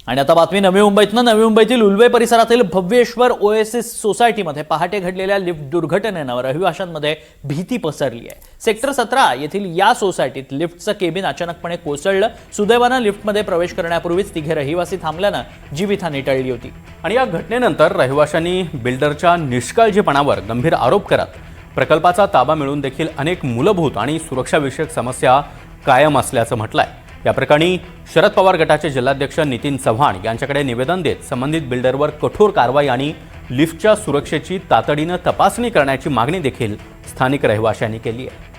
आणि आता बातमी नवी मुंबईतनं। नवी मुंबईतील उल्वे परिसरातील भव्येश्वर ओएसिस सोसायटीमध्ये पहाटे घडलेल्या लिफ्ट दुर्घटनेनं रहिवाशांमध्ये भीती पसरली आहे। सेक्टर 17 येथील या सोसायटीत लिफ्टचं केबिन अचानकपणे कोसळलं। सुदैवानं लिफ्टमध्ये प्रवेश करण्यापूर्वीच तिघे रहिवासी थांबल्यानं जीवितहानी टळली होती। आणि या घटनेनंतर रहिवाशांनी बिल्डरच्या निष्काळजीपणावर गंभीर आरोप करत प्रकल्पाचा ताबा मिळून देखील अनेक मूलभूत आणि सुरक्षाविषयक समस्या कायम असल्याचं म्हटलंय। या प्रकरणी शरद पवार गटाचे जिल्हाध्यक्ष नितीन चव्हाण यांच्याकडे निवेदन देत संबंधित बिल्डरवर कठोर कारवाई आणि लिफ्टच्या सुरक्षेची तातडीनं तपासणी करण्याची मागणी देखील स्थानिक रहिवाशांनी केली आहे।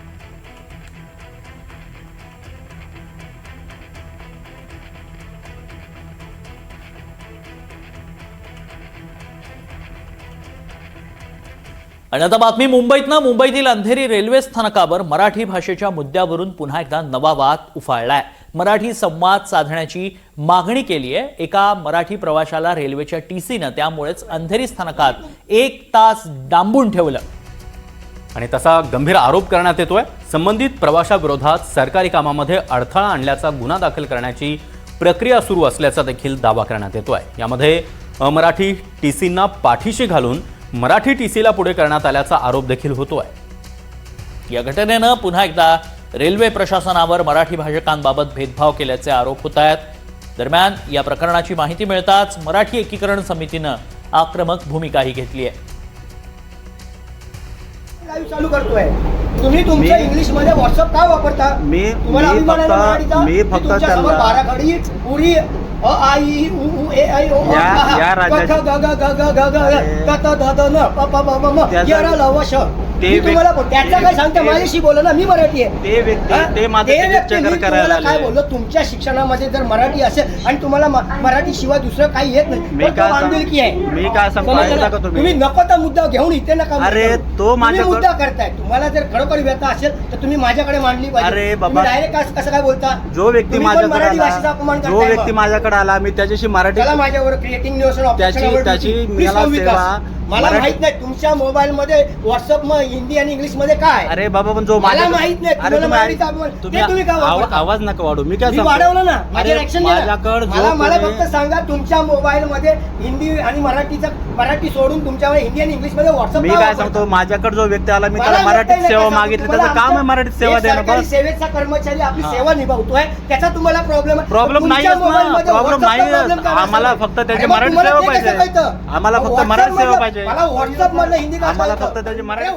आणि आता बातमी मुंबईतनं। मुंबईतील अंधेरी रेल्वे स्थानकावर मराठी भाषेच्या मुद्द्यावरून पुन्हा एकदा नवा वाद उफाळलाय। मराठी संवाद साधण्याची मागणी केली आहे। एका मराठी प्रवाशाला रेल्वेच्या टीसीनं त्यामुळेच अंधेरी स्थानकात 1 तास डांबून ठेवलं आणि तसा गंभीर आरोप करण्यात येतोय। संबंधित प्रवाशाविरोधात सरकारी कामामध्ये अडथळा आणल्याचा गुन्हा दाखल करण्याची प्रक्रिया सुरू असल्याचा देखील दावा करण्यात येतोय। यामध्ये अमराठी टीसींना पाठीशी घालून मराठी टीसीला पुढे करण्यात आल्याचा आरोप देखील होतोय। या घटनेनं पुन्हा एकदा रेल्वे प्रशासनावर मराठी भाषकांबाबत भेदभाव केल्याचे आरोप होत आहेत। दरम्यान या प्रकरणाची माहिती मिळताच मराठी एकीकरण समितीनं आक्रमक भूमिकाही घेतली आहे। लाईव्ह चालू करतोय तुम्ही तुमच्या इंग्लिश मध्ये व्हॉट्सअप का वापरता? तुम्हाला अभिमान आहे मराठीचा? मी फक्त 12 घडी पुरी अ आ इ उ ए ऐ ओ या राज्याची त्याचा काय सांगता? माझ्याशी बोला ना, मी मराठी आहे। ते व्यक्ती ते माझं चेक करायला काय बोललो? तुमच्या शिक्षणामध्ये जर मराठी असेल आणि तुम्हाला मराठी शिवाय दुसरं काही येत नाही, मी काय बांधिलकी आहे। मी काय सांगतो तुम्ही नको तर मुद्दा घेऊन इथे नका। अरे तो माझा मुद्दा करताय। तुम्हाला जर खरोखर व्यथा असेल तर तुम्ही माझ्याकडे मांडली पाहिजे। अरे बाबा, डायरेक्ट कसं काय बोलता? जो व्यक्ती मराठी भाषेचा अपमान करताय, जो व्यक्ती माझ्याकडे आला मी त्याच्याशी मराठी माझ्यावर क्रिएटिंग न्यूज त्याची मला माहित नाही तुमच्या मोबाईल मध्ये व्हॉट्सअप हिंदी आणि इंग्लिश मध्ये काय? अरे बाबा पण जो मला माहित नाही तुम्ही आवाज नका वाढू। मी काय वाढवलं ना, माझे रिएक्शन माझ्याकडे मला फक्त सांगा तुमच्या मोबाईल मध्ये हिंदी आणि मराठी सोडून तुमच्यावर हिंदी आणि इंग्लिश मध्ये व्हॉट्सअप मी काय सांगतो, माझ्याकडे जो व्यक्ती आला मी त्याला मराठीत सेवा मागितली, त्याचं काम आहे मराठीत सेवा देणं। बस सेवेचा कर्मचारी आपली सेवा निभावतोय, त्याचा तुम्हाला प्रॉब्लेम नाही। प्रॉब्लेम नाही, आम्हाला फक्त त्याची मराठी सेवा पाहिजे। आम्हाला फक्त मराठी सेवा पाहिजे। मला व्हॉट्सअप मधलं हिंदी आम्हाला फक्त त्याची मराठी